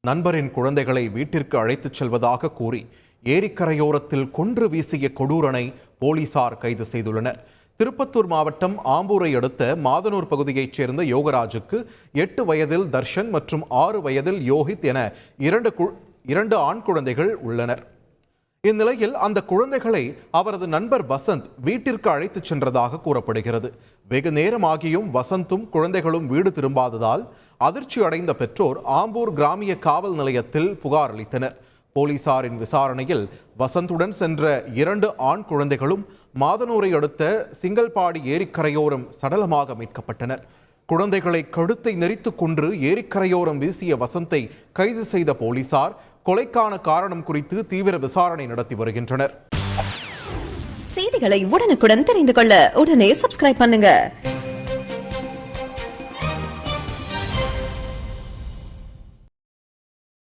நண்பரின் குழந்தைகளை வீட்டிற்கு அழைத்துச் செல்வதாக கூறி ஏரிக்கரையோரத்தில் கொன்று வீசிய கொடூரனை போலீசார் கைது செய்துள்ளனர். திருப்பத்தூர் மாவட்டம் ஆம்பூரை அடுத்த மாதனூர் பகுதியைச் சேர்ந்த யோகராஜுக்கு 8 வயதில் தர்ஷன் மற்றும் 6 வயதில் யோகித் என இரண்டு ஆண் குழந்தைகள் உள்ளனர். இந்நிலையில் அந்த குழந்தைகளை அவரது நண்பர் வசந்த் வீட்டிற்கு அழைத்துச் சென்றதாக கூறப்படுகிறது. வெகு நேரமாகியும் வசந்தும் குழந்தைகளும் வீடு திரும்பாததால் அதிர்ச்சி அடைந்த பெற்றோர் ஆம்பூர் கிராமிய காவல் நிலையத்தில் புகார் அளித்தனர். போலீசாரின் விசாரணையில் வசந்துடன் சென்ற 2 ஆண் குழந்தைகளும் மாதனூரை அடுத்த சிங்கல்பாடி ஏரிக்கரையோரம் சடலமாக மீட்கப்பட்டனர். குழந்தைகளை கழுத்தை நெரித்து கொன்று ஏரிக்கரையோரம் வீசிய வசந்தை கைது செய்த போலீசார் கொலைக்கான காரணம் குறித்து தீவிர விசாரணை நடத்தி வருகின்றனர். செய்திகளை உடனுக்குடன் தெரிந்து கொள்ள உடனே சப்ஸ்கிரைப் பண்ணுங்க.